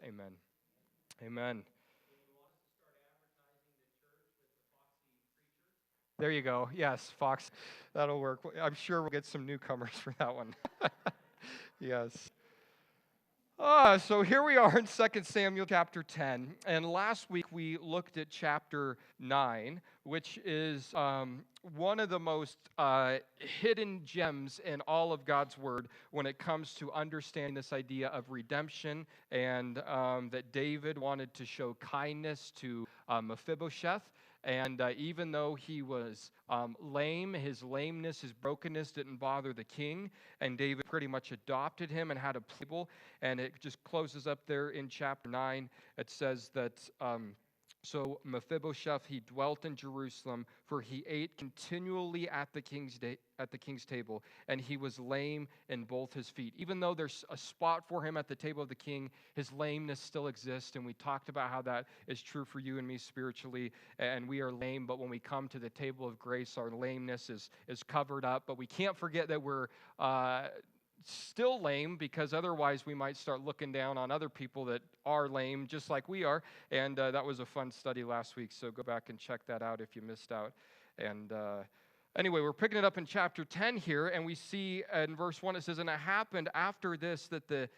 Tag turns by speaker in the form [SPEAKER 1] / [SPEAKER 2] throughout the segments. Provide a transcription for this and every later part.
[SPEAKER 1] Amen. Amen. There you go. Yes, Fox. That'll work. I'm sure we'll get some newcomers for that one. Yes. So here we are in 2 Samuel chapter 10. And last week we looked at chapter 9, which is one of the most hidden gems in all of God's Word when it comes to understanding this idea of redemption and that David wanted to show kindness to Mephibosheth. And even though he was lame, his lameness, his brokenness didn't bother the king. And David pretty much adopted him and had a pupil. And it just closes up there in chapter 9. It says that, so Mephibosheth, he dwelt in Jerusalem, for he ate continually at the king's table, and he was lame in both his feet. Even though there's a spot for him at the table of the king, his lameness still exists, and we talked about how that is true for you and me spiritually, and we are lame, but when we come to the table of grace, our lameness is covered up, but we can't forget that we're still lame, because otherwise we might start looking down on other people that are lame just like we are. And that was a fun study last week, so go back and check that out if you missed out. And anyway, we're picking it up in chapter 10 here, and we see in verse 1 it says, "And it happened after this that the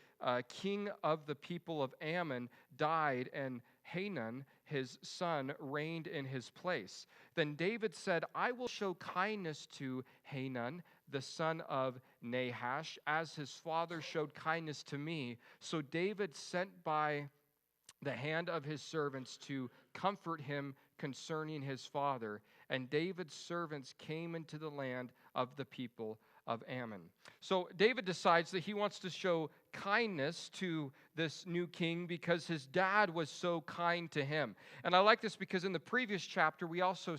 [SPEAKER 1] king of the people of Ammon died, and Hanun, his son, reigned in his place. Then David said, I will show kindness to Hanun, the son of Nahash, as his father showed kindness to me. So David sent by the hand of his servants to comfort him concerning his father. And David's servants came into the land of the people of Ammon." So David decides that he wants to show kindness to this new king because his dad was so kind to him. And I like this because in the previous chapter, we also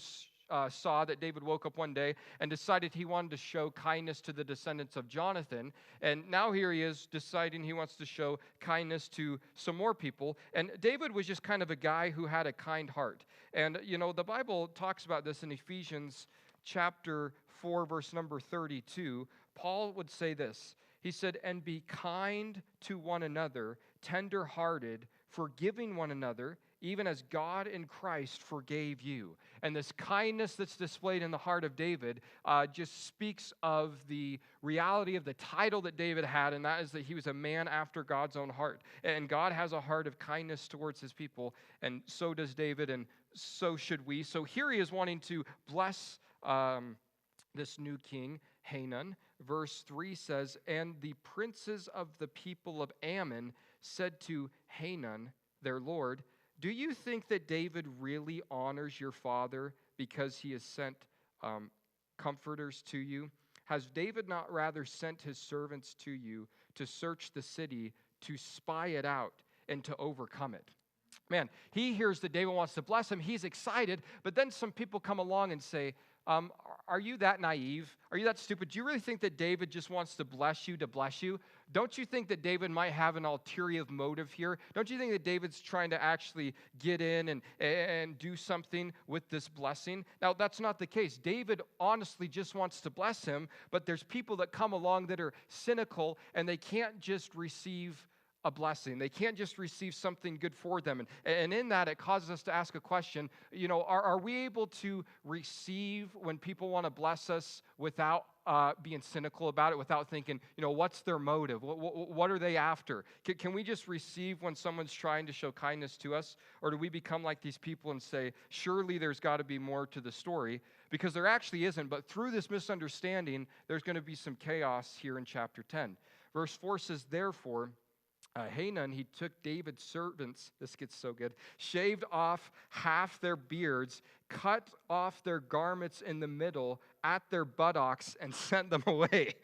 [SPEAKER 1] saw that David woke up one day and decided he wanted to show kindness to the descendants of Jonathan. And now here he is deciding he wants to show kindness to some more people. And David was just kind of a guy who had a kind heart. And, you know, the Bible talks about this in Ephesians chapter 4, verse number 32. Paul would say this. He said, "And be kind to one another, tender-hearted, forgiving one another, even as God in Christ forgave you." And this kindness that's displayed in the heart of David just speaks of the reality of the title that David had, and that is that he was a man after God's own heart. And God has a heart of kindness towards his people, and so does David, and so should we. So here he is wanting to bless this new king, Hanun. Verse 3 says, "And the princes of the people of Ammon said to Hanun, their lord, do you think that David really honors your father because he has sent comforters to you? Has David not rather sent his servants to you to search the city, to spy it out, and to overcome it?" Man, he hears that David wants to bless him. He's excited, but then some people come along and say, are you that naive? Are you that stupid? Do you really think that David just wants to bless you to bless you? Don't you think that David might have an ulterior motive here? Don't you think that David's trying to actually get in and do something with this blessing? Now, that's not the case. David honestly just wants to bless him, but there's people that come along that are cynical, and they can't just receive a blessing. They can't just receive something good for them. And in that, it causes us to ask a question, you know, are we able to receive when people want to bless us without being cynical about it, without thinking, you know, what's their motive? What are they after? Can we just receive when someone's trying to show kindness to us? Or do we become like these people and say, surely there's got to be more to the story? Because there actually isn't, but through this misunderstanding, there's going to be some chaos here in chapter 10. Verse 4 says, "Therefore, Hanun, he took David's servants," this gets so good, "shaved off half their beards, cut off their garments in the middle at their buttocks, and sent them away."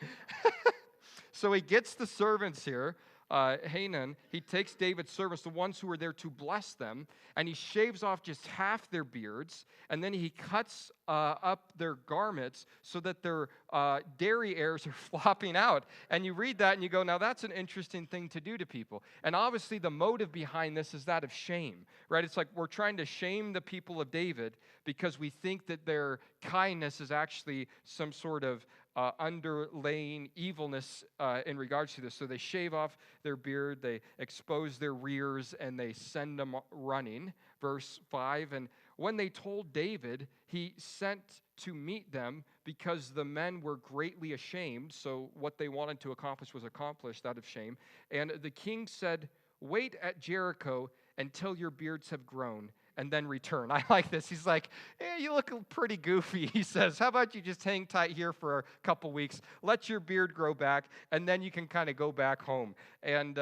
[SPEAKER 1] So he gets the servants here, Hanun, he takes David's servants, the ones who were there to bless them, and he shaves off just half their beards, and then he cuts up their garments so that their derrieres are flopping out. And you read that and you go, now that's an interesting thing to do to people. And obviously the motive behind this is that of shame, right? It's like we're trying to shame the people of David because we think that their kindness is actually some sort of underlaying evilness in regards to this. So they shave off their beard, they expose their rears, and they send them running. Verse 5, and when they told David, he sent to meet them because the men were greatly ashamed. So what they wanted to accomplish was accomplished out of shame. And the king said, "Wait at Jericho until your beards have grown, and then return." I like this. He's like, you look pretty goofy. He says, how about you just hang tight here for a couple weeks, let your beard grow back, and then you can kind of go back home. And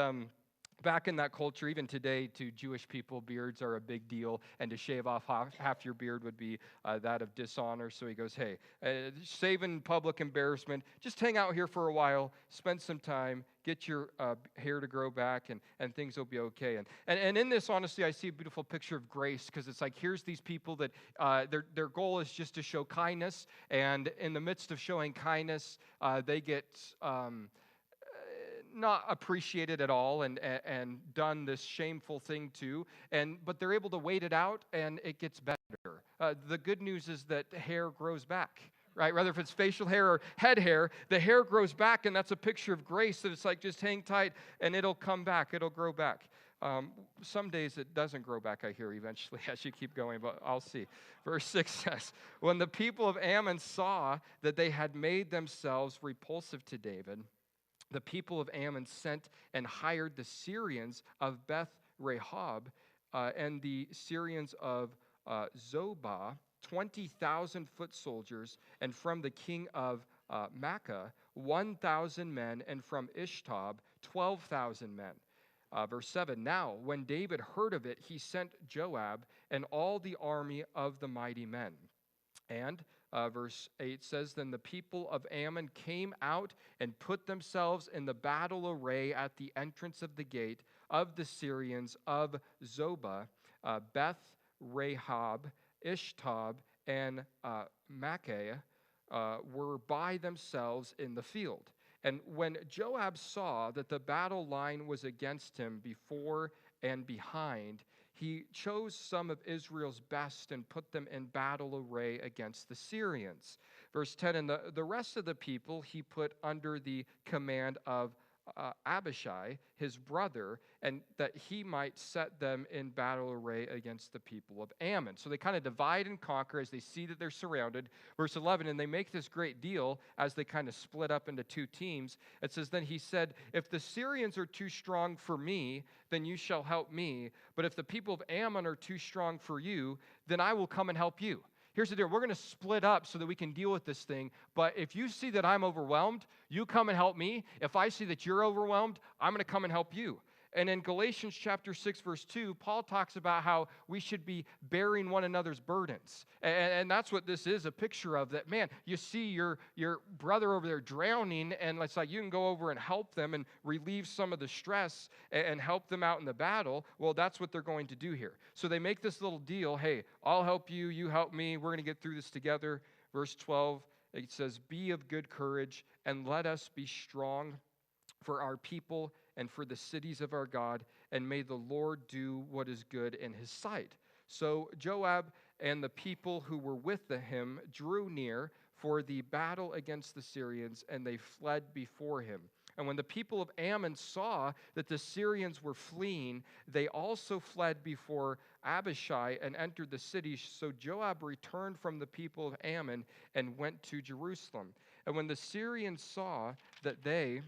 [SPEAKER 1] back in that culture, even today, to Jewish people, beards are a big deal, and to shave off half your beard would be that of dishonor. So he goes, hey, saving public embarrassment, just hang out here for a while, spend some time, get your hair to grow back, and things will be okay. And in this, honestly, I see a beautiful picture of grace, because it's like, here's these people that their goal is just to show kindness, and in the midst of showing kindness, they get not appreciated at all, and done this shameful thing too, but they're able to wait it out, and it gets better. The good news is that hair grows back, right? Whether if it's facial hair or head hair, the hair grows back, and that's a picture of grace, that it's like, just hang tight, and it'll come back, it'll grow back. Some days it doesn't grow back, I hear, eventually, as you keep going, but I'll see. Verse 6 says, when the people of Ammon saw that they had made themselves repulsive to David, the people of Ammon sent and hired the Syrians of Beth Rehob and the Syrians of Zobah, 20,000 foot soldiers, and from the king of Makkah, 1,000 men, and from Ishtab, 12,000 men. Verse 7, now when David heard of it, he sent Joab and all the army of the mighty men. And verse 8 says, then the people of Ammon came out and put themselves in the battle array at the entrance of the gate of the Syrians of Zobah, Beth Rehob, Ishtab, and Makkah were by themselves in the field. And when Joab saw that the battle line was against him before and behind, he chose some of Israel's best and put them in battle array against the Syrians. Verse 10, and the rest of the people he put under the command of Abishai, his brother, and that he might set them in battle array against the people of Ammon. So they kind of divide and conquer as they see that they're surrounded. Verse 11, and they make this great deal as they kind of split up into two teams. It says, then he said, if the Syrians are too strong for me, then you shall help me. But if the people of Ammon are too strong for you, then I will come and help you. Here's the deal. We're going to split up so that we can deal with this thing. But if you see that I'm overwhelmed, you come and help me. If I see that you're overwhelmed, I'm going to come and help you. And in Galatians chapter 6, verse 2, Paul talks about how we should be bearing one another's burdens. And that's what this is a picture of, that, man, you see your brother over there drowning, and it's like you can go over and help them and relieve some of the stress and help them out in the battle. Well, that's what they're going to do here. So they make this little deal. Hey, I'll help you, you help me. We're going to get through this together. Verse 12, it says, be of good courage, and let us be strong for our people and for the cities of our God, and may the Lord do what is good in his sight. So Joab and the people who were with him drew near for the battle against the Syrians, and they fled before him. And when the people of Ammon saw that the Syrians were fleeing, they also fled before Abishai and entered the city. So Joab returned from the people of Ammon and went to Jerusalem. And when the Syrians saw that they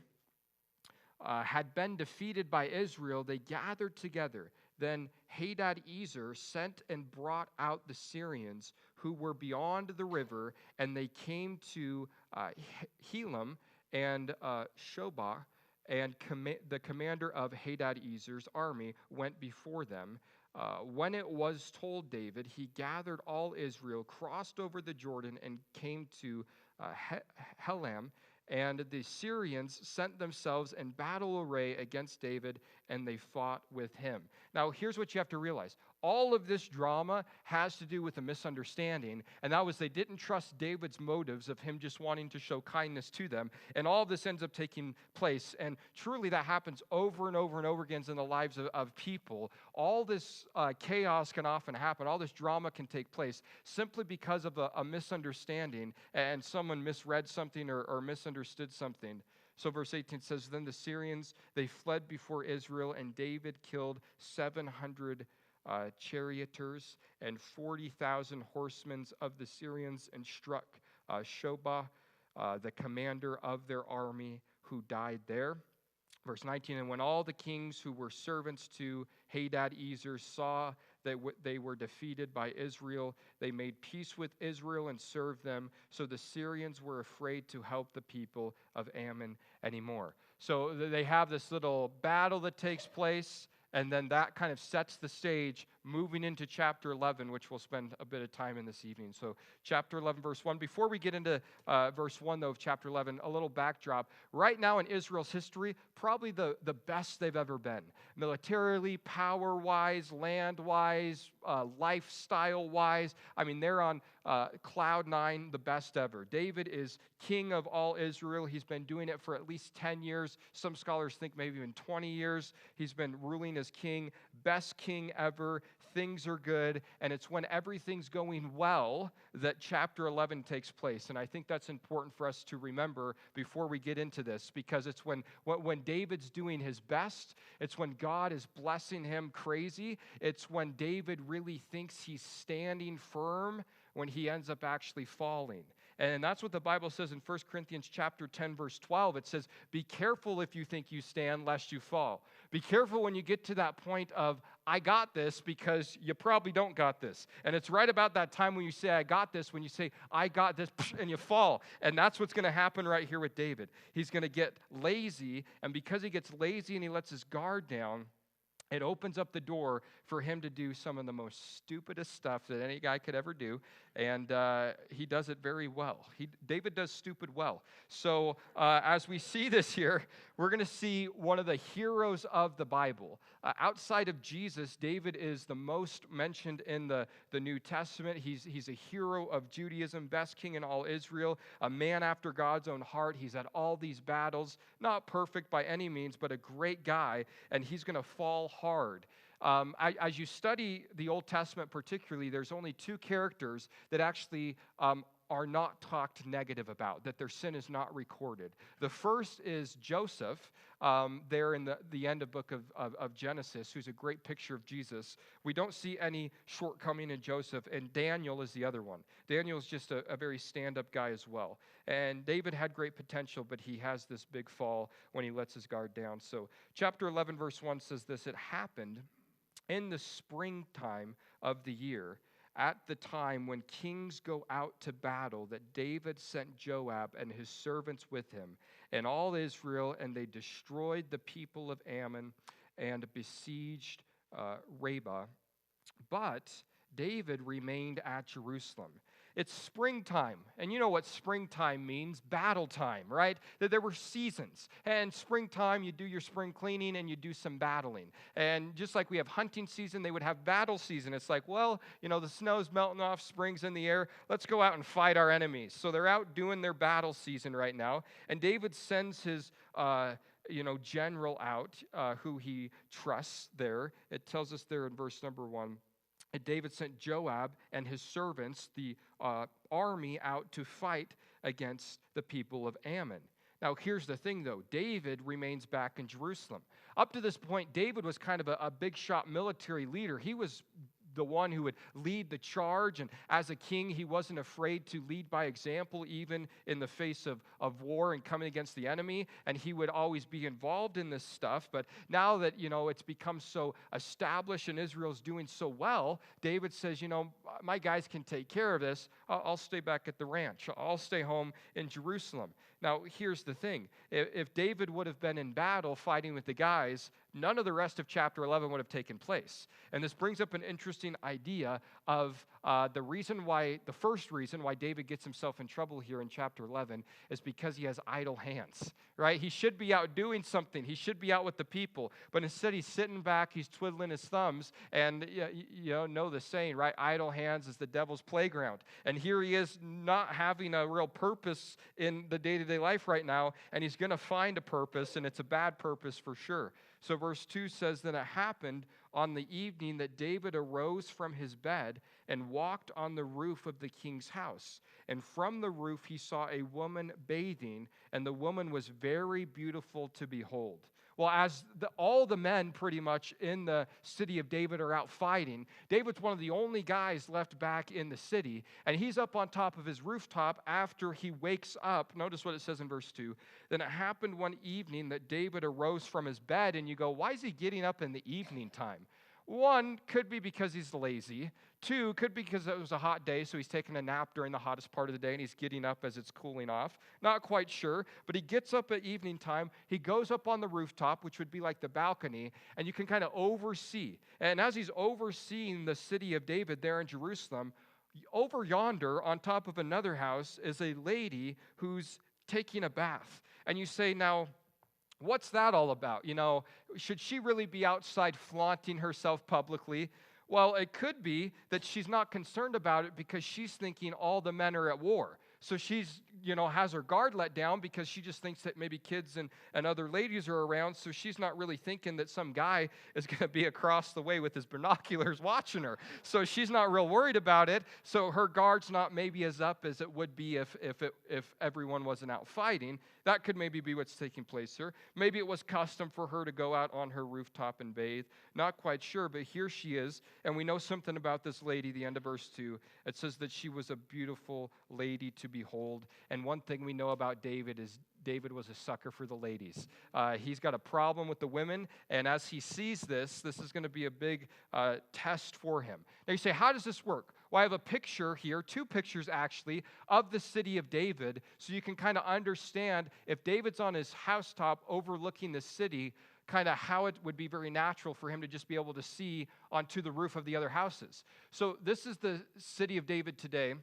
[SPEAKER 1] had been defeated by Israel, they gathered together. Then Hadadezer sent and brought out the Syrians who were beyond the river, and they came to Helam and Shobah, and the commander of Hadadezer's army went before them. When it was told David, he gathered all Israel, crossed over the Jordan, and came to Helam. And the Syrians sent themselves in battle array against David, and they fought with him. Now, here's what you have to realize. All of this drama has to do with a misunderstanding, and that was they didn't trust David's motives of him just wanting to show kindness to them, and all of this ends up taking place, and truly that happens over and over and over again in the lives of people. All this chaos can often happen, all this drama can take place simply because of a misunderstanding, and someone misread something or misunderstood something. So verse 18 says, then the Syrians, they fled before Israel, and David killed 700 charioteers and 40,000 horsemen of the Syrians, and struck Shobah, the commander of their army, who died there. Verse 19, and when all the kings who were servants to Hadad-ezer saw that they were defeated by Israel, they made peace with Israel and served them. So the Syrians were afraid to help the people of Ammon anymore. So they have this little battle that takes place, and then that kind of sets the stage moving into chapter 11, which we'll spend a bit of time in this evening. So chapter 11, verse 1. Before we get into verse 1, though, of chapter 11, a little backdrop. Right now in Israel's history, probably the best they've ever been. Militarily, power-wise, land-wise, lifestyle-wise. I mean, they're on cloud nine, the best ever. David is king of all Israel. He's been doing it for at least 10 years. Some scholars think maybe even 20 years. He's been ruling as king, best king ever. Things are good, and it's when everything's going well that chapter 11 takes place. And I think that's important for us to remember before we get into this, because it's when David's doing his best, it's when God is blessing him crazy, it's when David really thinks he's standing firm, when he ends up actually falling. And that's what the Bible says in 1 Corinthians chapter 10, verse 12. It says, be careful if you think you stand, lest you fall. Be careful when you get to that point of, I got this, because you probably don't got this. And it's right about that time when you say, I got this, when you say, I got this, and you fall. And that's what's going to happen right here with David. He's going to get lazy, and because he gets lazy and he lets his guard down, it opens up the door for him to do some of the most stupidest stuff that any guy could ever do, and he does it very well. David does stupid well. So as we see this here, we're going to see one of the heroes of the Bible. Outside of Jesus, David is the most mentioned in the New Testament. He's a hero of Judaism, best king in all Israel, a man after God's own heart. He's had all these battles, not perfect by any means, but a great guy, and he's going to fall hard. As you study the Old Testament particularly, there's only two characters that actually are not talked negative about, that their sin is not recorded. The first is Joseph, there in the end of book of Genesis, who's a great picture of Jesus. We don't see any shortcoming in Joseph, and Daniel is the other one. Daniel is just a very stand-up guy as well. And David had great potential, but he has this big fall when he lets his guard down. So chapter 11, verse 1 says this, it happened in the springtime of the year, at the time when kings go out to battle, that David sent Joab and his servants with him and all Israel, and they destroyed the people of Ammon and besieged Rabbah. But David remained at Jerusalem. It's springtime, and you know what springtime means, battle time, right? That there were seasons, and springtime, you do your spring cleaning and you do some battling. And just like we have hunting season, they would have battle season. It's like, well, you know, the snow's melting off, spring's in the air, let's go out and fight our enemies. So they're out doing their battle season right now, and David sends his general out, who he trusts there. It tells us there in verse number 1. And David sent Joab and his servants, the army, out to fight against the people of Ammon. Now, here's the thing, though. David remains back in Jerusalem. Up to this point, David was kind of a big shot military leader. He was the one who would lead the charge, and as a king, he wasn't afraid to lead by example, even in the face of war and coming against the enemy, and he would always be involved in this stuff. But now that, it's become so established and Israel's doing so well, David says, my guys can take care of this. I'll stay back at the ranch. I'll stay home in Jerusalem. Now, here's the thing. If David would have been in battle fighting with the guys, none of the rest of chapter 11 would have taken place. And this brings up an interesting idea of the first reason why David gets himself in trouble here in chapter 11 is because he has idle hands, right? He should be out doing something. He should be out with the people. But instead, he's sitting back, he's twiddling his thumbs, and you know the saying, right? Idle hands is the devil's playground. And here he is not having a real purpose in the day-to-day life right now, and he's going to find a purpose, and it's a bad purpose for sure. So verse 2 says, "Then it happened on the evening that David arose from his bed and walked on the roof of the king's house. And from the roof he saw a woman bathing, and the woman was very beautiful to behold." Well, as all the men pretty much in the city of David are out fighting, David's one of the only guys left back in the city, and he's up on top of his rooftop after he wakes up. Notice what it says in verse 2. "Then it happened one evening that David arose from his bed," and you go, why is he getting up in the evening time? One, could be because he's lazy. Two, could be because it was a hot day, so he's taking a nap during the hottest part of the day, and he's getting up as it's cooling off. Not quite sure, but he gets up at evening time. He goes up on the rooftop, which would be like the balcony, and you can kind of oversee. And as he's overseeing the city of David there in Jerusalem, over yonder on top of another house is a lady who's taking a bath. And you say, now, what's that all about? You know, should she really be outside flaunting herself publicly? Well, it could be that she's not concerned about it because she's thinking all the men are at war. So she's, has her guard let down because she just thinks that maybe kids and other ladies are around. So she's not really thinking that some guy is going to be across the way with his binoculars watching her. So she's not real worried about it. So her guard's not maybe as up as it would be if everyone wasn't out fighting. That could maybe be what's taking place here. Maybe it was custom for her to go out on her rooftop and bathe. Not quite sure, but here she is. And we know something about this lady, the end of verse 2. It says that she was a beautiful lady to behold. And one thing we know about David is David was a sucker for the ladies. He's got a problem with the women, and as he sees this is going to be a big test for him. Now you say, how does this work? Well, I have a picture here, two pictures actually, of the city of David, so you can kind of understand if David's on his housetop overlooking the city, kind of how it would be very natural for him to just be able to see onto the roof of the other houses. So this is the city of David today,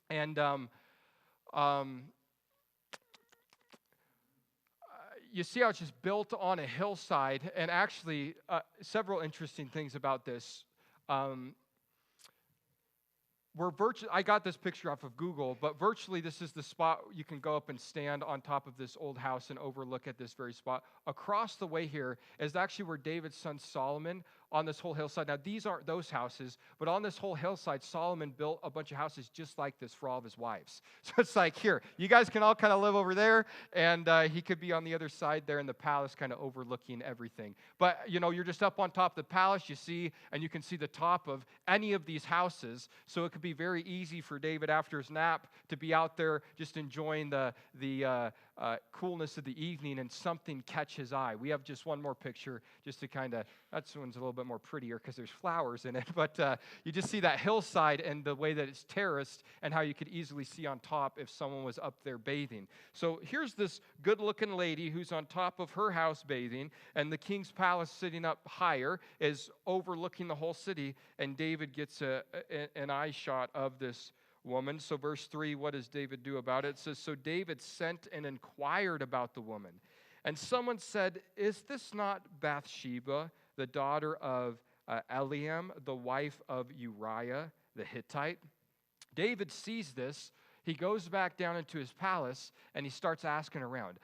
[SPEAKER 1] and you see how it's just built on a hillside, and actually several interesting things about this. I got this picture off of Google, but virtually this is the spot you can go up and stand on top of this old house and overlook at this very spot. Across the way here is actually where David's son Solomon, on this whole hillside. Now, these aren't those houses, but on this whole hillside, Solomon built a bunch of houses just like this for all of his wives. So it's like, here, you guys can all kind of live over there, and he could be on the other side there in the palace, kind of overlooking everything. But, you're just up on top of the palace, and you can see the top of any of these houses, so it could be very easy for David after his nap to be out there just enjoying the coolness of the evening, and something catch his eye. We have just one more picture just to kind of, that one's a little bit more prettier because there's flowers in it, but you just see that hillside and the way that it's terraced and how you could easily see on top if someone was up there bathing. So here's this good-looking lady who's on top of her house bathing, and the king's palace sitting up higher is overlooking the whole city, and David gets an eye shot of this woman. So verse 3, what does David do about it? It says, "So David sent and inquired about the woman. And someone said, 'Is this not Bathsheba, the daughter of Eliam, the wife of Uriah the Hittite?' David sees this. He goes back down into his palace, and he starts asking around.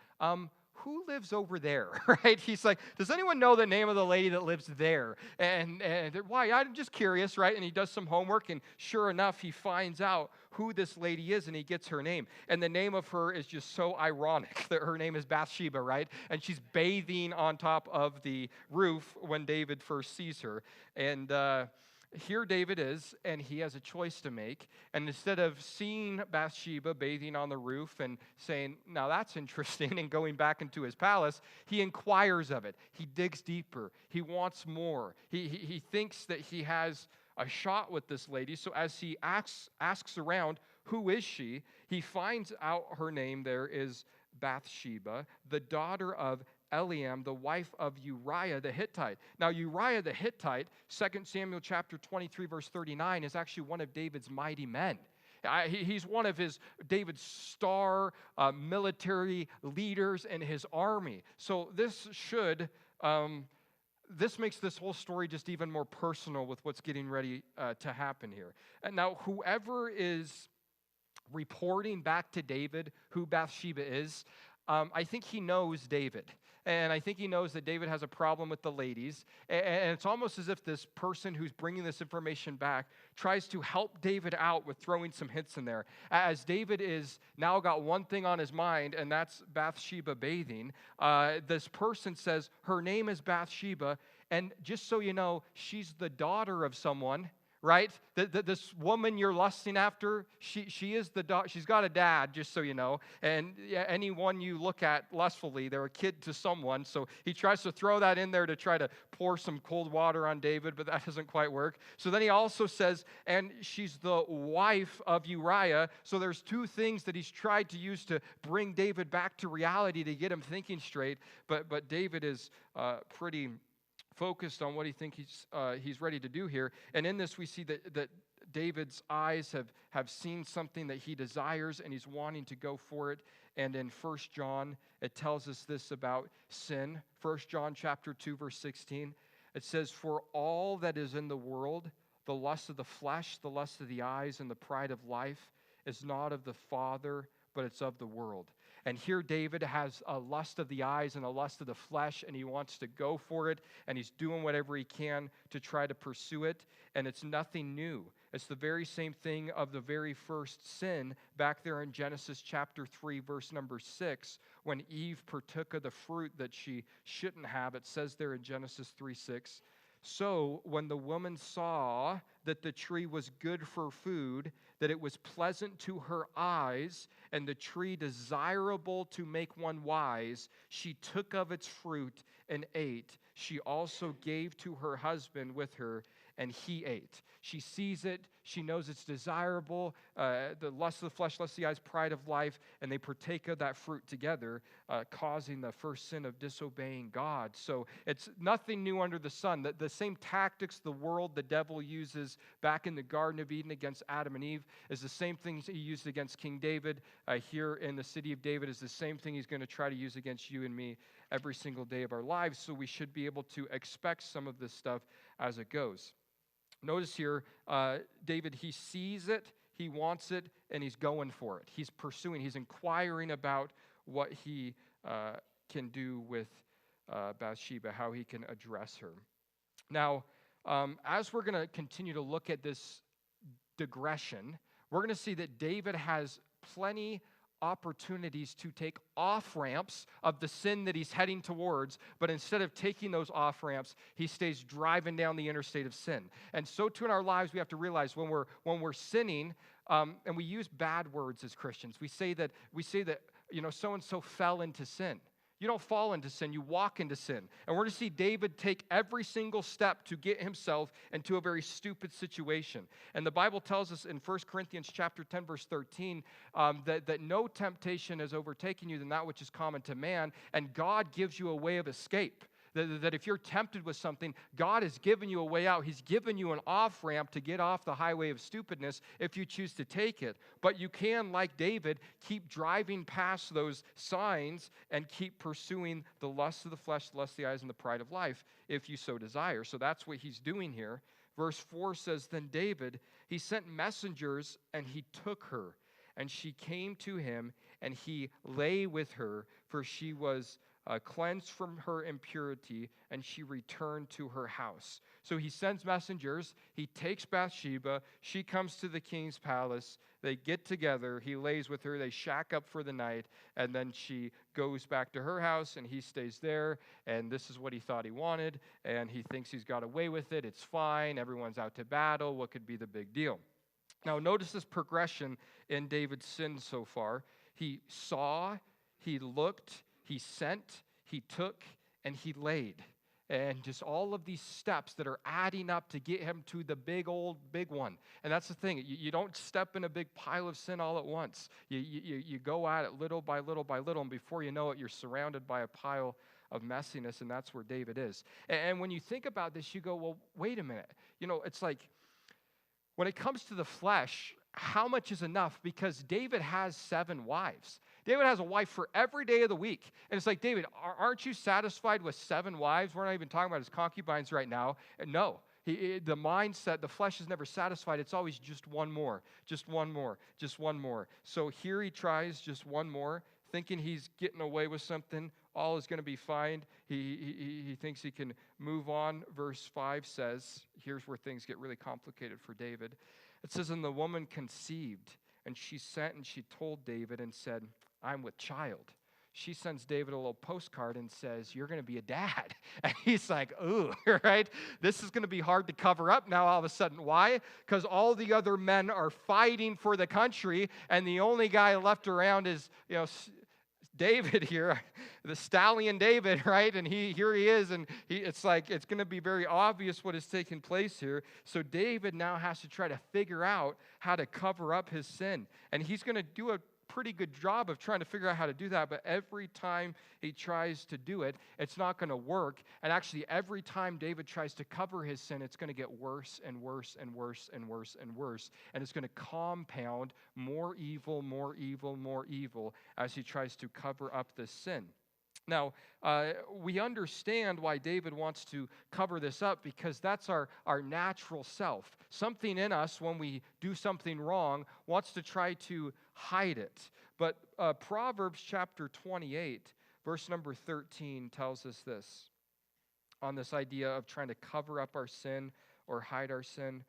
[SPEAKER 1] Who lives over there, right? He's like, does anyone know the name of the lady that lives there? And why? I'm just curious, right? And he does some homework, and sure enough, he finds out who this lady is, and he gets her name. And the name of her is just so ironic that her name is Bathsheba, right? And she's bathing on top of the roof when David first sees her. And here David is, and he has a choice to make. And instead of seeing Bathsheba bathing on the roof and saying, now that's interesting, and going back into his palace, he inquires of it. He digs deeper. He wants more. He thinks that he has a shot with this lady. So as he asks around, who is she? He finds out her name there is Bathsheba, the daughter of Eliam, the wife of Uriah the Hittite. Now, Uriah the Hittite, 2 Samuel chapter 23, verse 39, is actually one of David's mighty men. He's one of David's star military leaders in his army. So this makes this whole story just even more personal with what's getting ready to happen here. And now, whoever is reporting back to David who Bathsheba is, I think he knows David. And I think he knows that David has a problem with the ladies. And it's almost as if this person who's bringing this information back tries to help David out with throwing some hints in there. As David is now got one thing on his mind, and that's Bathsheba bathing, this person says, her name is Bathsheba, and just so you know, she's the daughter of someone, right? This woman you're lusting after, she is the daughter. She's got a dad, just so you know. And anyone you look at lustfully, they're a kid to someone. So he tries to throw that in there to try to pour some cold water on David, but that doesn't quite work. So then he also says, and she's the wife of Uriah. So there's two things that he's tried to use to bring David back to reality to get him thinking straight. But David is pretty focused on what he thinks he's ready to do here. And in this, we see that David's eyes have seen something that he desires, and he's wanting to go for it. And in 1 John, it tells us this about sin. 1 John chapter 2, verse 16, it says, "For all that is in the world, the lust of the flesh, the lust of the eyes, and the pride of life, is not of the Father, but it's of the world." And here David has a lust of the eyes and a lust of the flesh, and he wants to go for it, and he's doing whatever he can to try to pursue it, and it's nothing new. It's the very same thing of the very first sin back there in Genesis chapter 3, verse number 6, when Eve partook of the fruit that she shouldn't have. It says there in Genesis 3:6, "So when the woman saw that the tree was good for food, that it was pleasant to her eyes, and the tree desirable to make one wise, she took of its fruit and ate. She also gave to her husband with her, and he ate." She sees it. She knows it's desirable. The lust of the flesh, lust of the eyes, pride of life, and they partake of that fruit together, causing the first sin of disobeying God. So it's nothing new under the sun. The same tactics the world, the devil uses back in the Garden of Eden against Adam and Eve is the same things he used against King David here in the city of David, is the same thing he's going to try to use against you and me every single day of our lives. So we should be able to expect some of this stuff as it goes. Notice here, David, he sees it, he wants it, and he's going for it. He's pursuing, he's inquiring about what he can do with Bathsheba, how he can address her. Now, as we're going to continue to look at this digression, we're going to see that David has plenty opportunities to take off-ramps of the sin that he's heading towards, but instead of taking those off-ramps, he stays driving down the interstate of sin. And so too in our lives, we have to realize when we're sinning, and we use bad words as Christians. We say that so-and-so fell into sin. You don't fall into sin, you walk into sin. And we're going to see David take every single step to get himself into a very stupid situation. And the Bible tells us in 1 Corinthians chapter 10, verse 13, that no temptation has overtaken you than that which is common to man, and God gives you a way of escape. That if you're tempted with something, God has given you a way out. He's given you an off-ramp to get off the highway of stupidness if you choose to take it. But you can, like David, keep driving past those signs and keep pursuing the lust of the flesh, the lust of the eyes, and the pride of life if you so desire. So that's what he's doing here. Verse 4 says, "Then David, he sent messengers, and he took her. And she came to him, and he lay with her, for she was cleansed from her impurity, and she returned to her house." So he sends messengers. He takes Bathsheba. She comes to the king's palace. They get together. He lays with her. They shack up for the night, and then she goes back to her house, and he stays there. And this is what he thought he wanted, and he thinks he's got away with it. It's fine. Everyone's out to battle. What could be the big deal? Now, notice this progression in David's sin so far. He saw, he looked, he sent, he took, and he laid. and just all of these steps that are adding up to get him to the big one. And that's the thing. You don't step in a big pile of sin all at once. You go at it little by little by little, and before you know it, you're surrounded by a pile of messiness, and that's where David is. And when you think about this, you go, well, wait a minute. It's like when it comes to the flesh, how much is enough? Because David has 7 wives. David has a wife for every day of the week. And it's like, David, aren't you satisfied with 7 wives? We're not even talking about his concubines right now. And no, the mindset, the flesh is never satisfied. It's always just one more, just one more, just one more. So here he tries just one more, thinking he's getting away with something. All is going to be fine. He thinks he can move on. Verse 5 says, here's where things get really complicated for David. It says, and the woman conceived, and she sent and she told David and said, I'm with child. She sends David a little postcard and says, you're going to be a dad. And he's like, ooh, right? This is going to be hard to cover up now all of a sudden. Why? Because all the other men are fighting for the country, and the only guy left around is, David here, the stallion David, right? And here he is, and it's like it's going to be very obvious what is taking place here. So David now has to try to figure out how to cover up his sin. And he's going to do a pretty good job of trying to figure out how to do that, but every time he tries to do it, it's not going to work. And actually, every time David tries to cover his sin, it's going to get worse and worse and worse and worse and worse. And it's going to compound more evil, more evil, more evil as he tries to cover up this sin. Now, we understand why David wants to cover this up, because that's our natural self. Something in us, when we do something wrong, wants to try to hide it. But Proverbs chapter 28, verse number 13 tells us this, on this idea of trying to cover up our sin or hide our sin.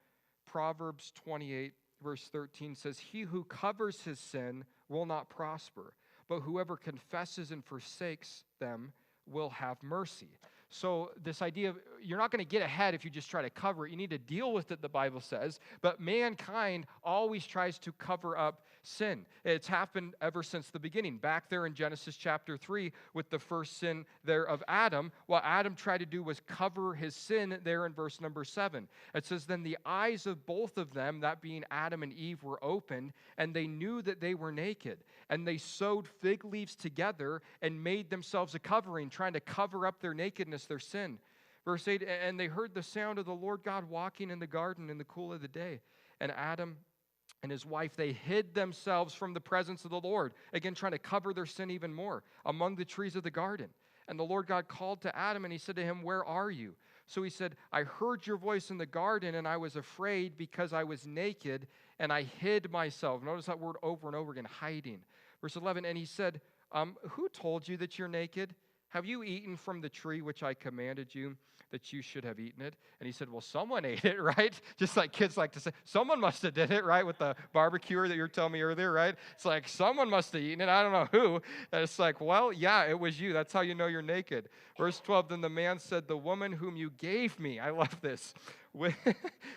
[SPEAKER 1] Proverbs 28, verse 13 says, he who covers his sin will not prosper, but whoever confesses and forsakes them will have mercy. So this idea of you're not going to get ahead if you just try to cover it. You need to deal with it, the Bible says. But mankind always tries to cover up sin. It's happened ever since the beginning. Back there in Genesis chapter 3 with the first sin there of Adam, what Adam tried to do was cover his sin there in verse number 7. It says, then the eyes of both of them, that being Adam and Eve, were opened, and they knew that they were naked. And they sewed fig leaves together and made themselves a covering, trying to cover up their nakedness, their sin. Verse 8, and they heard the sound of the Lord God walking in the garden in the cool of the day. And Adam and his wife, they hid themselves from the presence of the Lord. Again, trying to cover their sin even more, among the trees of the garden. And the Lord God called to Adam, and he said to him, where are you? So he said, I heard your voice in the garden, and I was afraid because I was naked, and I hid myself. Notice that word over and over again, hiding. Verse 11, and he said, who told you that you're naked? Have you eaten from the tree which I commanded you that you should have eaten it? And he said, well, someone ate it, right? Just like kids like to say, someone must have did it, right? With the barbecuer that you were telling me earlier, right? It's like, someone must have eaten it. I don't know who. And it's like, well, yeah, it was you. That's how you know you're naked. Verse 12, then the man said, the woman whom you gave me, I love this,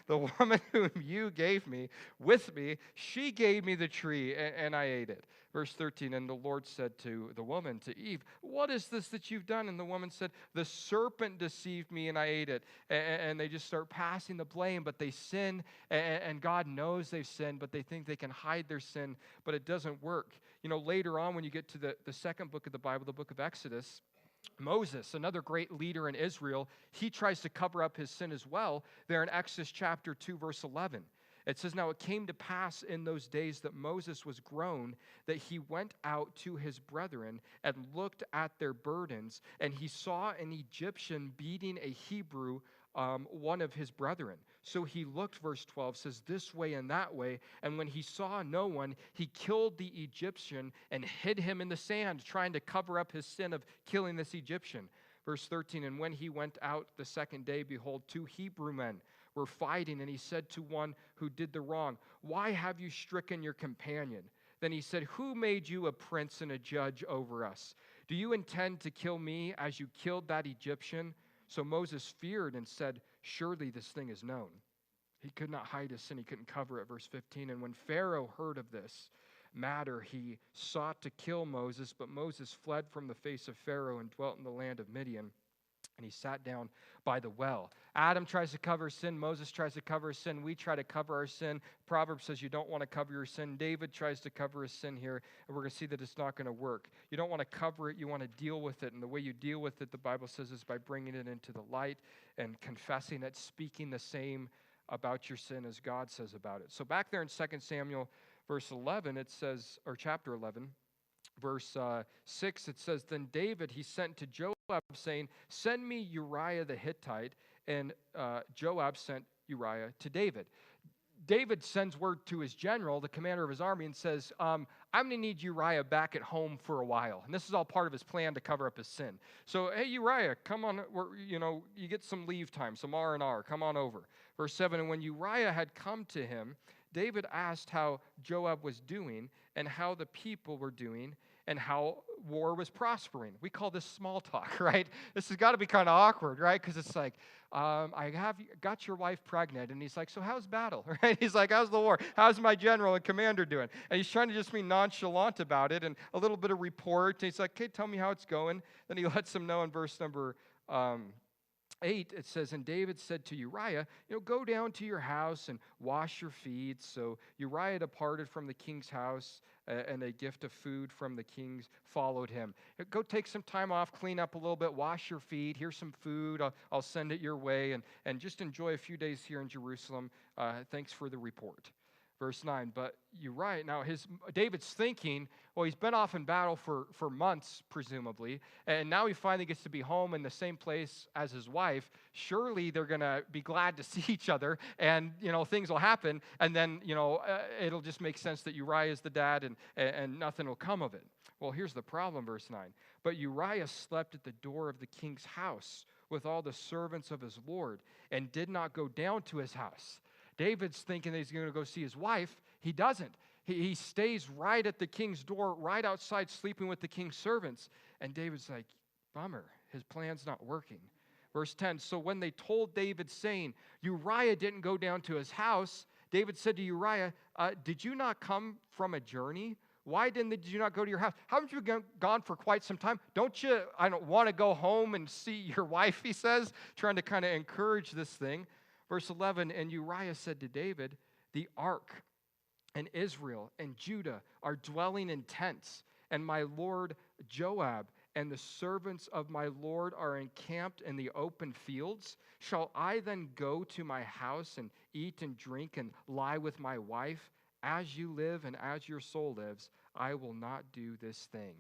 [SPEAKER 1] the woman whom you gave me with me, she gave me the tree, and I ate it. Verse 13, and the Lord said to the woman, to Eve, what is this that you've done? And the woman said, the serpent deceived me and I ate it. And they just start passing the blame, but they sin, and God knows they've sinned, but they think they can hide their sin, but it doesn't work. Later on when you get to the second book of the Bible, the book of Exodus, Moses, another great leader in Israel, he tries to cover up his sin as well. There in Exodus chapter 2, verse 11. It says, now it came to pass in those days that Moses was grown, that he went out to his brethren and looked at their burdens, and he saw an Egyptian beating a Hebrew, one of his brethren. So he looked, verse 12 says, this way and that way, and when he saw no one, he killed the Egyptian and hid him in the sand, trying to cover up his sin of killing this Egyptian. Verse 13, and when he went out the second day, behold, 2 Hebrew men were fighting, and he said to one who did the wrong, why have you stricken your companion? Then he said, who made you a prince and a judge over us? Do you intend to kill me as you killed that Egyptian? So Moses feared and said, surely this thing is known. He could not hide his sin. He couldn't cover it. Verse 15, and when Pharaoh heard of this matter, he sought to kill Moses, but Moses fled from the face of Pharaoh and dwelt in the land of Midian. and he sat down by the well. Adam tries to cover sin. Moses tries to cover his sin. We try to cover our sin. Proverbs says you don't want to cover your sin. David tries to cover his sin here, and we're going to see that it's not going to work. You don't want to cover it. You want to deal with it, and the way you deal with it, the Bible says, is by bringing it into the light and confessing it, speaking the same about your sin as God says about it. So back there in 2 Samuel verse 11, it says, or chapter 11, verse 6, it says, Then David, he sent to Joab, saying, Send me Uriah the Hittite. And Joab sent Uriah to David. David sends word to his general, the commander of his army, and says, I'm going to need Uriah back at home for a while. And this is all part of his plan to cover up his sin. So, hey, Uriah, come on, you get some leave time, some R&R, come on over. Verse 7, And when Uriah had come to him, David asked how Joab was doing and how the people were doing and how war was prospering. We call this small talk, right? This has got to be kind of awkward, right? Because it's like, I have got your wife pregnant. And he's like, so how's battle, right? He's like, how's the war? How's my general and commander doing? And he's trying to just be nonchalant about it and a little bit of report. And he's like, okay, tell me how it's going. Then he lets him know in verse number 8, it says, And David said to Uriah, go down to your house and wash your feet. So Uriah departed from the king's house, and a gift of food from the kings followed him. Go take some time off, clean up a little bit, wash your feet. Here's some food. I'll send it your way, and just enjoy a few days here in Jerusalem. Thanks for the report. Verse 9, but Uriah, now David's thinking, well, he's been off in battle for months, presumably, and now he finally gets to be home in the same place as his wife. Surely they're going to be glad to see each other, and, things will happen, and then, it'll just make sense that Uriah is the dad, and nothing will come of it. Well, here's the problem, verse 9. But Uriah slept at the door of the king's house with all the servants of his lord, and did not go down to his house. David's thinking that he's going to go see his wife. He doesn't. He stays right at the king's door, right outside, sleeping with the king's servants. And David's like, bummer, his plan's not working. Verse 10, so when they told David, saying, Uriah didn't go down to his house, David said to Uriah, did you not come from a journey? Why did you not go to your house? Haven't you been gone for quite some time? Don't you want to go home and see your wife, he says, trying to kind of encourage this thing. Verse 11, and Uriah said to David, the ark and Israel and Judah are dwelling in tents, and my lord Joab and the servants of my lord are encamped in the open fields. Shall I then go to my house and eat and drink and lie with my wife? As you live and as your soul lives, I will not do this thing.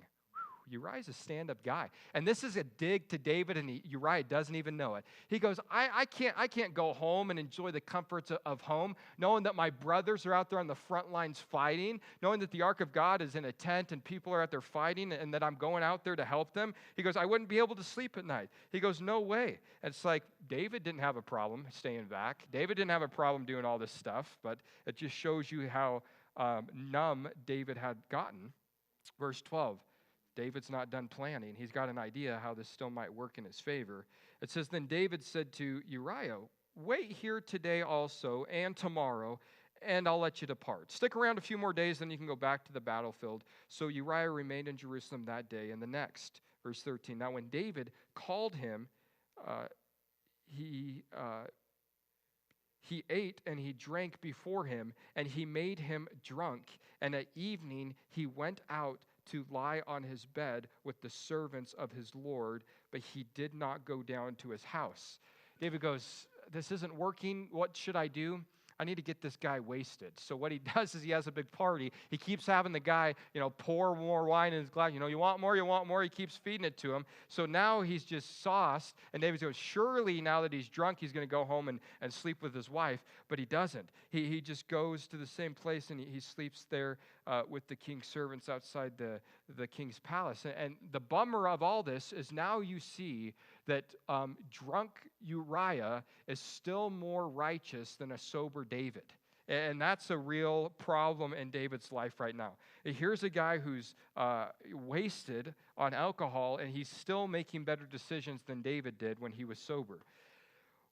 [SPEAKER 1] Uriah's a stand-up guy. And this is a dig to David, and Uriah doesn't even know it. He goes, I can't go home and enjoy the comforts of home, knowing that my brothers are out there on the front lines fighting, knowing that the ark of God is in a tent and people are out there fighting, and that I'm going out there to help them. He goes, I wouldn't be able to sleep at night. He goes, no way. And it's like, David didn't have a problem staying back. David didn't have a problem doing all this stuff, but it just shows you how numb David had gotten. Verse 12. David's not done planning. He's got an idea how this still might work in his favor. It says, then David said to Uriah, wait here today also and tomorrow, and I'll let you depart. Stick around a few more days, then you can go back to the battlefield. So Uriah remained in Jerusalem that day and the next. Verse 13, now when David called him, he ate and he drank before him, and he made him drunk. And at evening he went out to lie on his bed with the servants of his Lord, but he did not go down to his house. David goes, this isn't working. What should I do? I need to get this guy wasted. So what he does is he has a big party. He keeps having the guy, pour more wine in his glass. You want more, you want more. He keeps feeding it to him. So now he's just sauced. And David goes, surely now that he's drunk, he's going to go home and sleep with his wife. But he doesn't. He just goes to the same place and he sleeps there with the king's servants outside the king's palace. And the bummer of all this is now you see that drunk Uriah is still more righteous than a sober David. And that's a real problem in David's life right now. Here's a guy who's wasted on alcohol, and he's still making better decisions than David did when he was sober.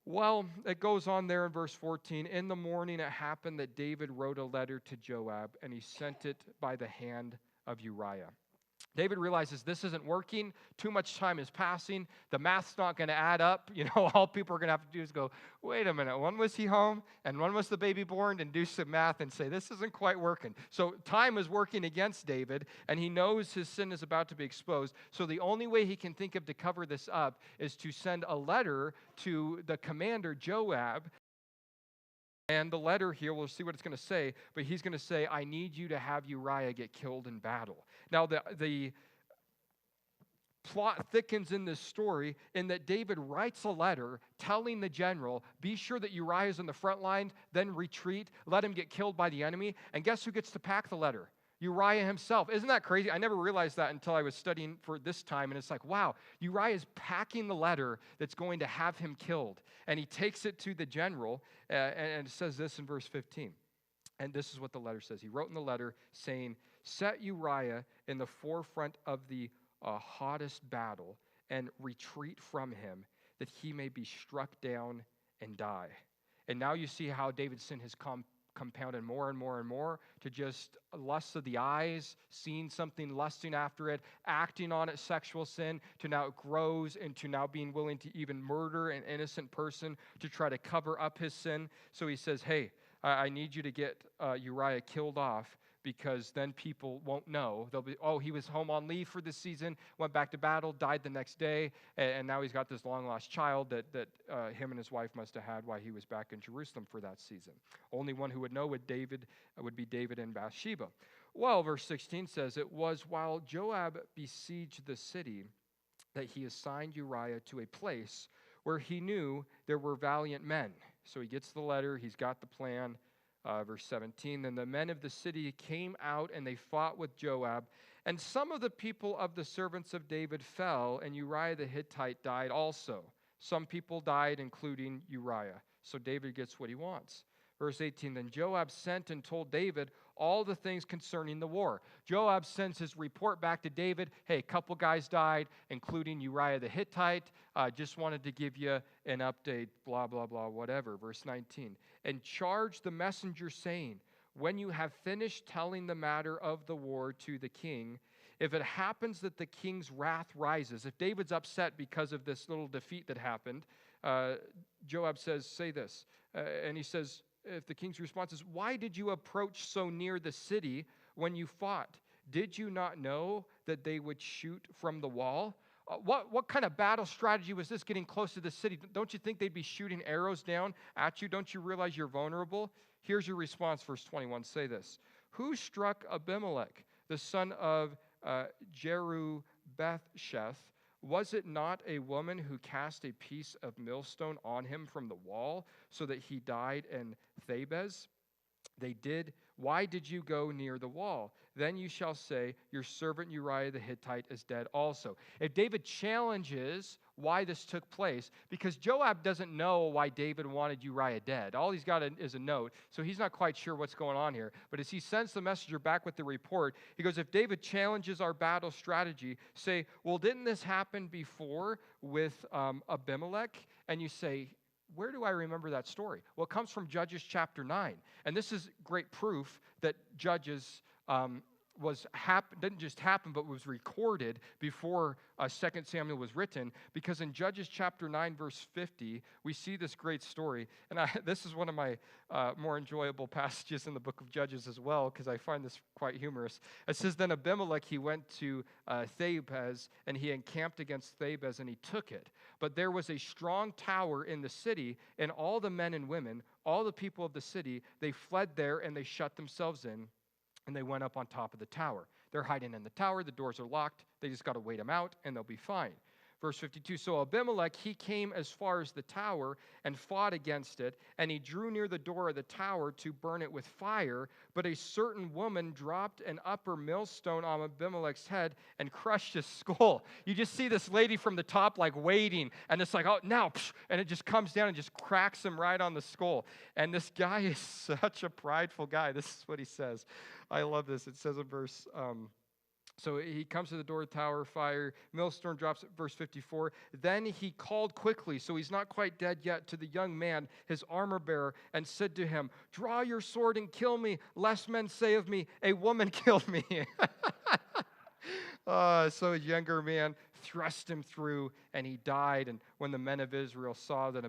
[SPEAKER 1] Well, it goes on there in verse 14. In the morning it happened that David wrote a letter to Joab, and he sent it by the hand of Uriah. David realizes this isn't working. Too much time is passing. The math's not going to add up. All people are going to have to do is go, wait a minute, when was he home? And when was the baby born? And do some math and say, this isn't quite working. So time is working against David, and he knows his sin is about to be exposed. So the only way he can think of to cover this up is to send a letter to the commander, Joab. And the letter here, we'll see what it's going to say, but he's going to say, I need you to have Uriah get killed in battle. Now, the plot thickens in this story in that David writes a letter telling the general, be sure that Uriah is in the front line, then retreat, let him get killed by the enemy. And guess who gets to pack the letter? Uriah himself. Isn't that crazy? I never realized that until I was studying for this time, and it's like, wow, Uriah is packing the letter that's going to have him killed. And he takes it to the general, and it says this in verse 15. And this is what the letter says. He wrote in the letter saying, set Uriah in the forefront of the hottest battle and retreat from him, that he may be struck down and die. And now you see how David's sin has compounded more and more and more to just lust of the eyes, seeing something, lusting after it, acting on it, sexual sin, to now it grows into now being willing to even murder an innocent person to try to cover up his sin. So he says, hey, I need you to get Uriah killed off, because then people won't know. They'll be, oh, he was home on leave for this season, went back to battle, died the next day, and now he's got this long-lost child that him and his wife must have had while he was back in Jerusalem for that season. Only one who would know would be David and Bathsheba. Well, verse 16 says, it was while Joab besieged the city that he assigned Uriah to a place where he knew there were valiant men. So he gets the letter, he's got the plan. Verse 17, then the men of the city came out and they fought with Joab, and some of the people of the servants of David fell, and Uriah the Hittite died also. Some people died, including Uriah. So David gets what he wants. Verse 18, then Joab sent and told David all the things concerning the war. Joab sends his report back to David. Hey, a couple guys died, including Uriah the Hittite. Just wanted to give you an update, blah, blah, blah, whatever. Verse 19, and charge the messenger saying, when you have finished telling the matter of the war to the king, if it happens that the king's wrath rises, if David's upset because of this little defeat that happened, Joab says, say this, and he says, if the king's response is, why did you approach so near the city when you fought? Did you not know that they would shoot from the wall? What kind of battle strategy was this, getting close to the city? Don't you think they'd be shooting arrows down at you? Don't you realize you're vulnerable? Here's your response, verse 21. Say this. Who struck Abimelech, the son of Jerubbaal? Was it not a woman who cast a piece of millstone on him from the wall so that he died in Thebez? They did. Why did you go near the wall? Then you shall say, your servant Uriah the Hittite is dead also. If David challenges why this took place, because Joab doesn't know why David wanted Uriah dead. All he's got is a note, so he's not quite sure what's going on here. But as he sends the messenger back with the report, he goes, if David challenges our battle strategy, say, well, didn't this happen before with Abimelech? And you say, where do I remember that story? Well, it comes from Judges chapter 9. And this is great proof that Judges didn't just happen, but was recorded before 2 Samuel was written, because in Judges chapter 9, verse 50, we see this great story. And this is one of my more enjoyable passages in the book of Judges as well, because I find this quite humorous. It says, then Abimelech, he went to Thebez, and he encamped against Thebez, and he took it. But there was a strong tower in the city, and all the men and women, all the people of the city, they fled there, and they shut themselves in. And they went up on top of the tower. They're hiding in the tower. The doors are locked. They just got to wait them out, and they'll be fine. Verse 52, so Abimelech, he came as far as the tower and fought against it, and he drew near the door of the tower to burn it with fire. But a certain woman dropped an upper millstone on Abimelech's head and crushed his skull. You just see this lady from the top like waiting, and it's like, oh, now, psh, and it just comes down and just cracks him right on the skull. And this guy is such a prideful guy. This is what he says. I love this. It says in verse... So he comes to the door of the tower, fire, millstone drops at verse 54. Then he called quickly, so he's not quite dead yet, to the young man, his armor bearer, and said to him, draw your sword and kill me, lest men say of me, a woman killed me. So his younger man thrust him through, and he died. And when the men of Israel saw that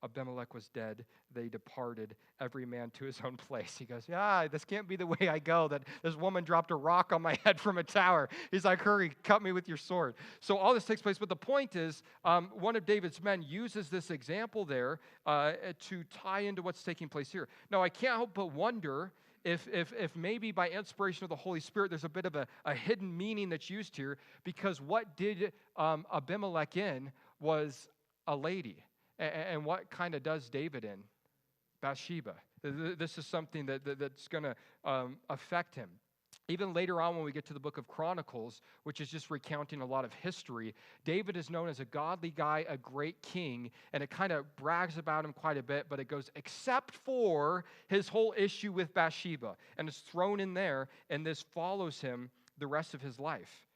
[SPEAKER 1] Abimelech was dead, they departed, every man to his own place. He goes, yeah, this can't be the way I go, that this woman dropped a rock on my head from a tower. He's like, hurry, cut me with your sword. So all this takes place. But the point is, one of David's men uses this example there to tie into what's taking place here. Now, I can't help but wonder if maybe by inspiration of the Holy Spirit, there's a bit of a hidden meaning that's used here, because what did Abimelech in was a lady. And what kind of does David in? Bathsheba. This is something that's going to affect him. Even later on, when we get to the book of Chronicles, which is just recounting a lot of history, David is known as a godly guy, a great king, and it kind of brags about him quite a bit, but it goes, except for his whole issue with Bathsheba, and it's thrown in there, and this follows him the rest of his life.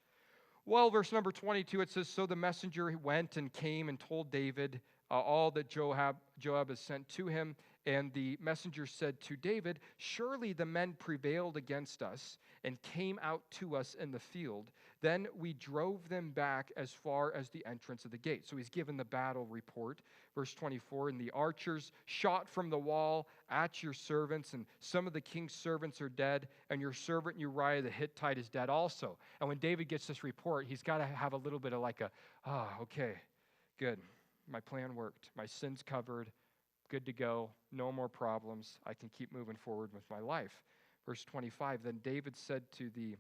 [SPEAKER 1] Well, verse number 22, it says, so the messenger went and came and told David all that Joab has sent to him. And the messenger said to David, surely the men prevailed against us and came out to us in the field. Then we drove them back as far as the entrance of the gate. So he's given the battle report. Verse 24, and the archers shot from the wall at your servants, and some of the king's servants are dead, and your servant Uriah the Hittite is dead also. And when David gets this report, he's got to have a little bit of like okay, good. My plan worked. My sin's covered. Good to go. No more problems. I can keep moving forward with my life. Verse 25, then David said to the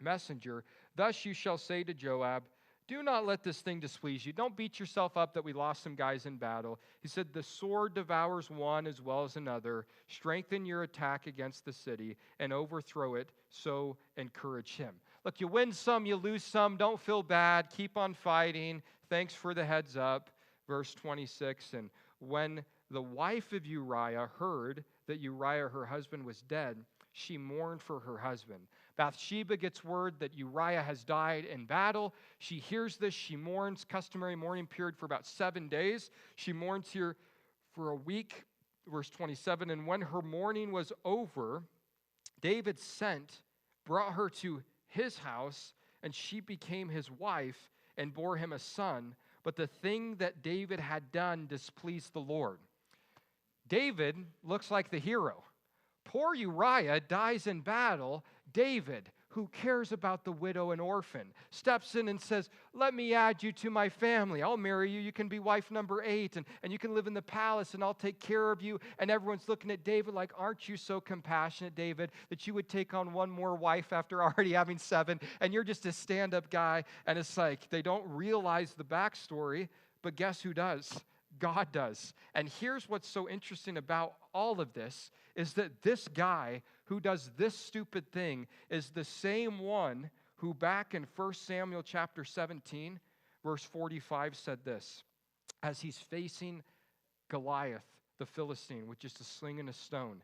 [SPEAKER 1] messenger, thus you shall say to Joab, do not let this thing displease you. Don't beat yourself up that we lost some guys in battle. He said, the sword devours one as well as another. Strengthen your attack against the city and overthrow it, so encourage him. Look, you win some, you lose some. Don't feel bad. Keep on fighting. Thanks for the heads up. Verse 26, and when the wife of Uriah heard that Uriah, her husband, was dead, she mourned for her husband. Bathsheba gets word that Uriah has died in battle. She hears this. She mourns, customary mourning period for about 7 days. She mourns here for a week. Verse 27, and when her mourning was over, David brought her to his house, and she became his wife and bore him a son. But the thing that David had done displeased the Lord. David looks like the hero. Poor Uriah dies in battle. David, who cares about the widow and orphan, steps in and says, let me add you to my family. I'll marry you. You can be wife number 8, and you can live in the palace, and I'll take care of you. And everyone's looking at David like, aren't you so compassionate, David, that you would take on one more wife after already having 7, and you're just a stand-up guy. And it's like they don't realize the backstory, but guess who does? God does. And here's what's so interesting about all of this is that this guy who does this stupid thing is the same one who back in 1 Samuel chapter 17, verse 45 said this, as he's facing Goliath, the Philistine, with just a sling and a stone.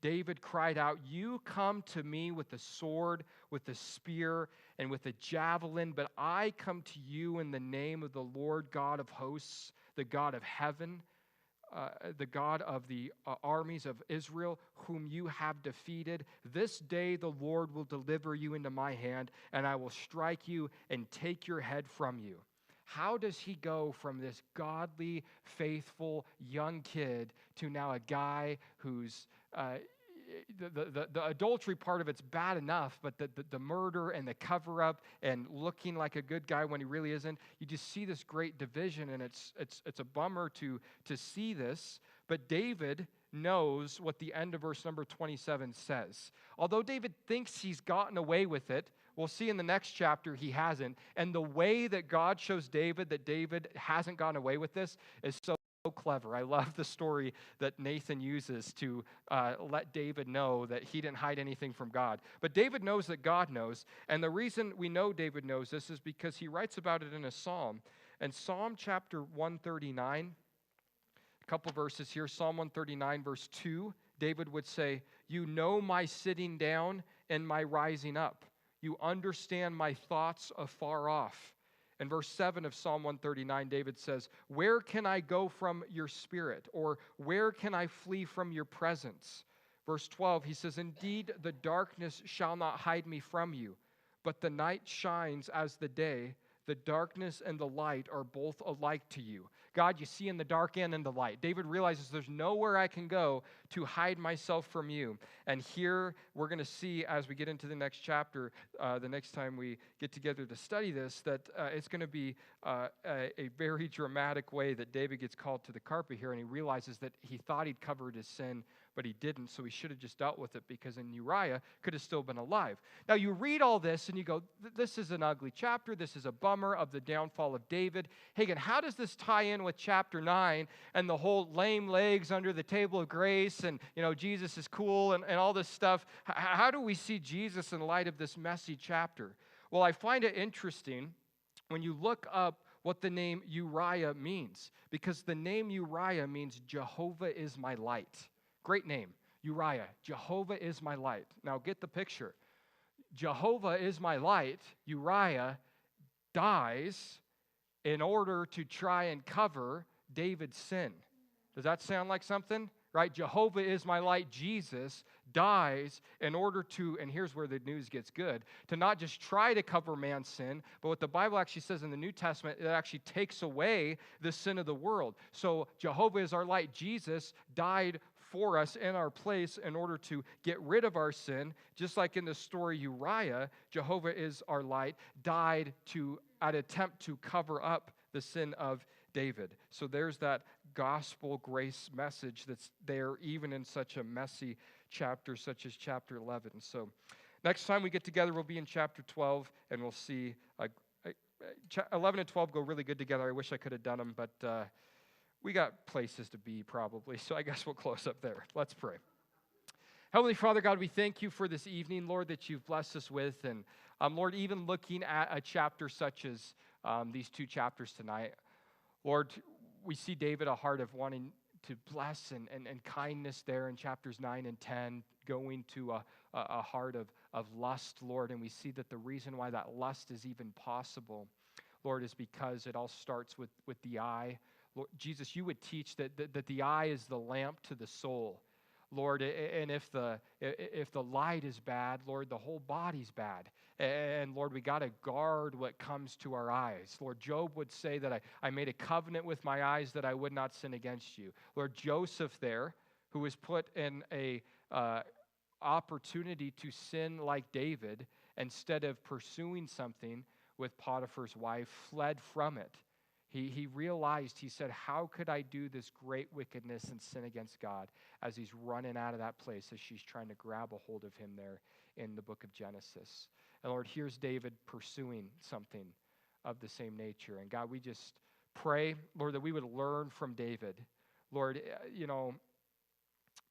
[SPEAKER 1] David cried out, you come to me with a sword, with a spear, and with a javelin, but I come to you in the name of the Lord God of hosts, the God of heaven, the God of the armies of Israel, whom you have defeated. This day the Lord will deliver you into my hand, and I will strike you and take your head from you. How does he go from this godly, faithful young kid to now a guy who's the adultery part of it's bad enough, but the murder and the cover-up and looking like a good guy when he really isn't, you just see this great division, and it's a bummer to see this. But David knows what the end of verse number 27 says. Although David thinks he's gotten away with it, we'll see in the next chapter he hasn't. And the way that God shows David that David hasn't gotten away with this is so clever. I love the story that Nathan uses to let David know that he didn't hide anything from God. But David knows that God knows. And the reason we know David knows this is because he writes about it in a psalm. And Psalm chapter 139, a couple verses here. Psalm 139, verse 2, David would say, you know my sitting down and my rising up. You understand my thoughts afar off. In verse 7 of Psalm 139, David says, where can I go from your spirit? Or where can I flee from your presence? Verse 12, he says, indeed, the darkness shall not hide me from you, But the night shines as the day. The darkness and the light are both alike to you. God, you see in the dark and in the light. David realizes there's nowhere I can go to hide myself from you. And here we're going to see as we get into the next chapter, the next time we get together to study this, that it's going to be a very dramatic way that David gets called to the carpet here, and he realizes that he thought he'd covered his sin, but he didn't, so he should have just dealt with it, because then Uriah could have still been alive. Now, you read all this, and you go, this is an ugly chapter. This is a bummer of the downfall of David. Hagen, how does this tie in with chapter 9 and the whole lame legs under the table of grace, and, Jesus is cool and all this stuff? How do we see Jesus in light of this messy chapter? Well, I find it interesting when you look up what the name Uriah means, because the name Uriah means Jehovah is my light. Great name, Uriah. Jehovah is my light. Now get the picture. Jehovah is my light. Uriah dies in order to try and cover David's sin. Does that sound like something? Right? Jehovah is my light. Jesus dies in order to, and here's where the news gets good, to not just try to cover man's sin, but what the Bible actually says in the New Testament, it actually takes away the sin of the world. So Jehovah is our light. Jesus died for us in our place in order to get rid of our sin. Just like in the story Uriah, Jehovah is our light, died to an attempt to cover up the sin of David. So there's that gospel grace message that's there even in such a messy chapter such as chapter 11. So next time we get together, we'll be in chapter 12, and we'll see 11 and 12 go really good together. I wish I could have done them, but we got places to be probably, so I guess we'll close up there. Let's pray. Heavenly Father, God, we thank you for this evening, Lord, that you've blessed us with. And Lord, even looking at a chapter such as these two chapters tonight, Lord, we see David, a heart of wanting to bless and kindness there in chapters 9 and 10, going to a heart of lust, Lord. And we see that the reason why that lust is even possible, Lord, is because it all starts with the eye. Lord, Jesus, you would teach that the eye is the lamp to the soul, Lord, and if the light is bad, Lord, the whole body's bad. And Lord, we got to guard what comes to our eyes. Lord, Job would say that I made a covenant with my eyes that I would not sin against you. Lord, Joseph there, who was put in a opportunity to sin like David, instead of pursuing something with Potiphar's wife, fled from it. He realized, he said, how could I do this great wickedness and sin against God, as he's running out of that place as she's trying to grab a hold of him there in the book of Genesis. And Lord, here's David pursuing something of the same nature. And God, we just pray, Lord, that we would learn from David. Lord,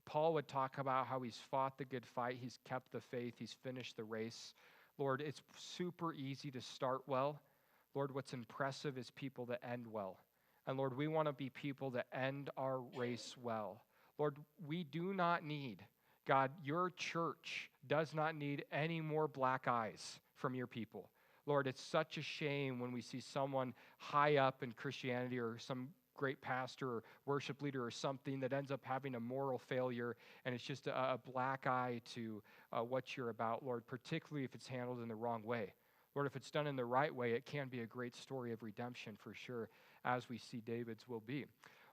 [SPEAKER 1] Paul would talk about how he's fought the good fight, he's kept the faith, he's finished the race. Lord, it's super easy to start well. Lord, what's impressive is people that end well. And Lord, we want to be people that end our race well. Lord, we do not need, God, your church does not need any more black eyes from your people. Lord, it's such a shame when we see someone high up in Christianity or some great pastor or worship leader or something that ends up having a moral failure, and it's just a black eye to what you're about, Lord, particularly if it's handled in the wrong way. Lord, if it's done in the right way, it can be a great story of redemption for sure, as we see David's will be.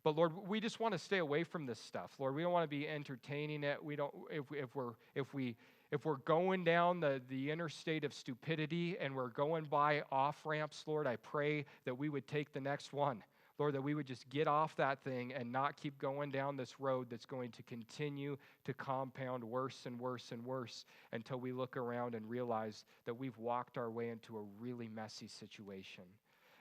[SPEAKER 1] But Lord, we just want to stay away from this stuff. Lord, we don't want to be entertaining it. We don't. If we're going down the interstate of stupidity and we're going by off ramps, Lord, I pray that we would take the next one. Lord, that we would just get off that thing and not keep going down this road that's going to continue to compound worse and worse and worse until we look around and realize that we've walked our way into a really messy situation.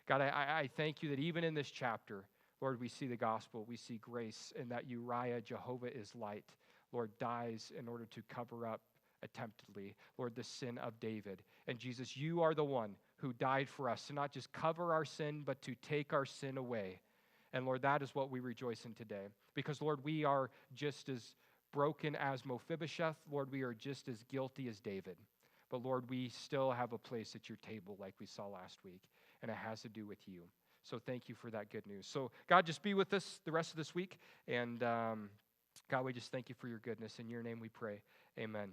[SPEAKER 1] God, I thank you that even in this chapter, Lord, we see the gospel, we see grace, and that Uriah, Jehovah is light, Lord, dies in order to cover up attemptedly, Lord, the sin of David. And Jesus, you are the one who died for us to not just cover our sin, but to take our sin away. And Lord, that is what we rejoice in today. Because Lord, we are just as broken as Mephibosheth. Lord, we are just as guilty as David. But Lord, we still have a place at your table like we saw last week. And it has to do with you. So thank you for that good news. So God, just be with us the rest of this week. And God, we just thank you for your goodness. In your name we pray. Amen.